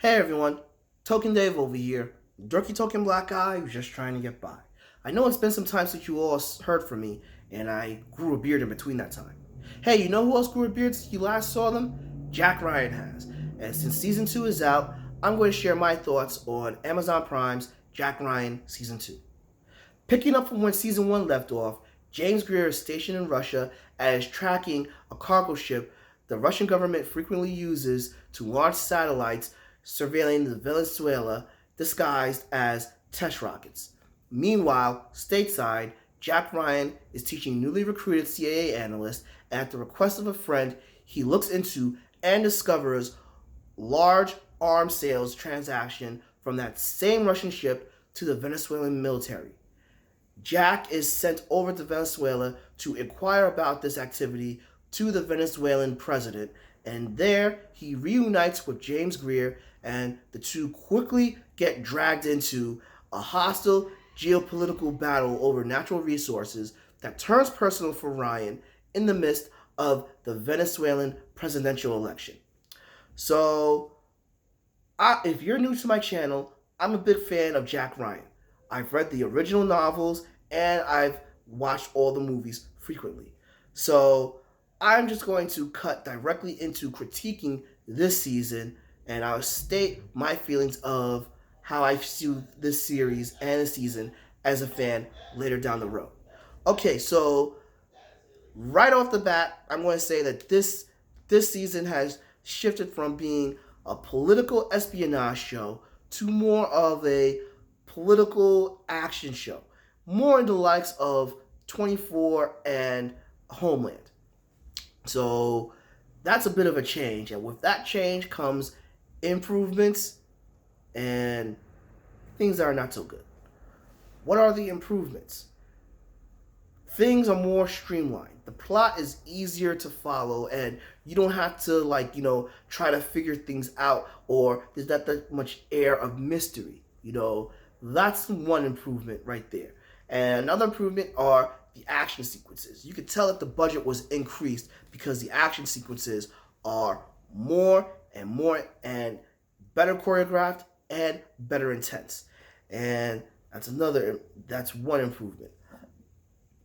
Hey everyone, Token Dave over here. Dorky Token Black Guy who's just trying to get by. I know it's been some time since you all heard from me, and I grew a beard in between that time. Hey, you know who else grew a beard since you last saw them? Jack Ryan has. And since season 2 is out, I'm going to share my thoughts on Amazon Prime's Jack Ryan season 2. Picking up from when season 1 left off, James Greer is stationed in Russia and is tracking a cargo ship the Russian government frequently uses to launch satellites surveilling Venezuela disguised as test rockets. Meanwhile, stateside, Jack Ryan is teaching newly recruited CIA analysts, and at the request of a friend, he looks into and discovers large arms sales transaction from that same Russian ship to the Venezuelan military. Jack is sent over to Venezuela to inquire about this activity to the Venezuelan president, and there he reunites with James Greer, and the two quickly get dragged into a hostile geopolitical battle over natural resources that turns personal for Ryan in the midst of the Venezuelan presidential election. So, if you're new to my channel, I'm a big fan of Jack Ryan. I've read the original novels and I've watched all the movies frequently. So I'm just going to cut directly into critiquing this season, and I'll state my feelings of how I see this series and the season as a fan later down the road. Okay, so right off the bat, I'm going to say that this season has shifted from being a political espionage show to more of a political action show, more in the likes of 24 and Homeland. So that's a bit of a change, and with that change comes improvements and things that are not so good. What are the improvements? Things are more streamlined. The plot is easier to follow, and you don't have to try to figure things out, or there's not that much air of mystery. That's one improvement right there. And another improvement are the action sequences. You could tell that the budget was increased because the action sequences are more and better choreographed and better intense. And that's one improvement.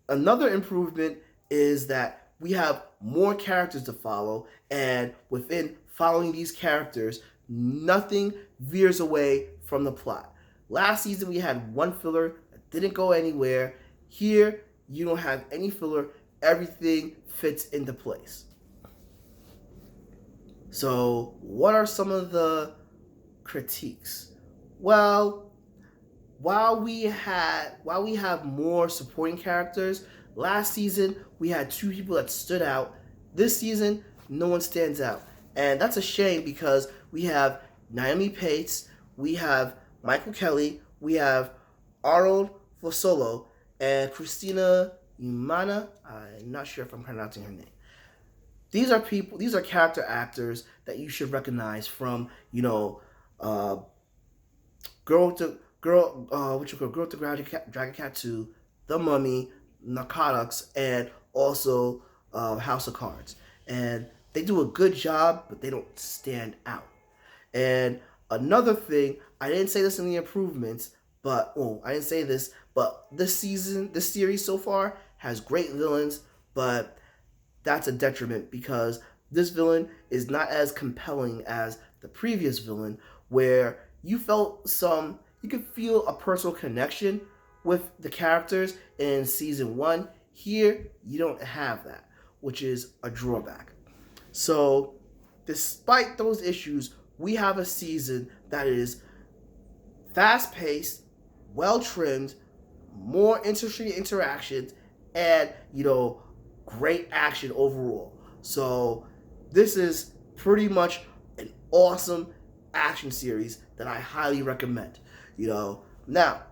Another improvement is that we have more characters to follow, and within following these characters, nothing veers away from the plot. Last season we had one filler that didn't go anywhere. Here you don't have any filler. Everything fits into place. So what are some of the critiques? Well, while we have more supporting characters, last season we had two people that stood out. This season, no one stands out. And that's a shame because we have Naomi Pates, we have Michael Kelly, we have Arnold Fosolo, and Christina Imana. I'm not sure if I'm pronouncing her name. These are character actors that you should recognize from, Girl to Dragon Cat 2, The Mummy, Narcotics, and also House of Cards. And they do a good job, but they don't stand out. And another thing, I didn't say this in the improvements, but this series so far has great villains, but that's a detriment because this villain is not as compelling as the previous villain, where you could feel a personal connection with the characters in season 1. Here, you don't have that, which is a drawback. So, despite those issues, we have a season that is fast-paced, well-trimmed, more interesting interactions, and, great action overall. So, this is pretty much an awesome action series that I highly recommend. Now,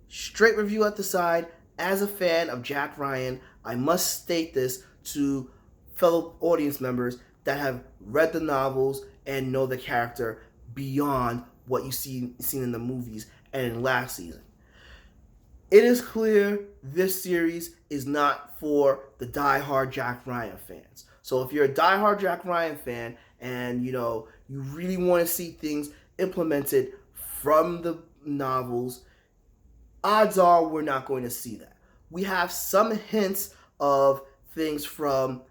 straight review at the side, as a fan of Jack Ryan, I must state this to fellow audience members that have read the novels and know the character beyond what you've seen in the movies and in last season. It is clear this series is not for the die-hard Jack Ryan fans. So if you're a die-hard Jack Ryan fan and you really want to see things implemented from the novels, odds are we're not going to see that. We have some hints of things from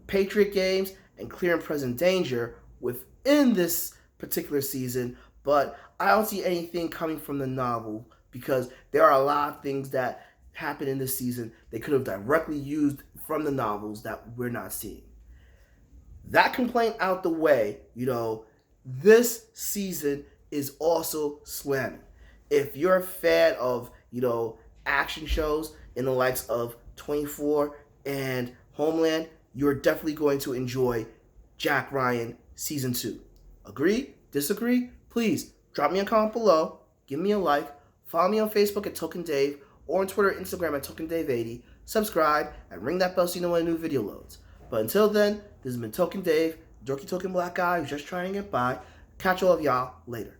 Patriot Games and Clear and Present Danger within this particular season, but I don't see anything coming from the novel because there are a lot of things that happen in this season they could have directly used from the novels that we're not seeing. That complaint out the way, this season is also slamming. If you're a fan of, action shows in the likes of 24 and Homeland, you're definitely going to enjoy Jack Ryan Season 2. Agree? Disagree? Please drop me a comment below, give me a like, follow me on Facebook at Token Dave, or on Twitter and Instagram at TokenDave80, subscribe, and ring that bell so you know when a new video loads. But until then, this has been Token Dave, dorky token black guy who's just trying to get by. Catch all of y'all later.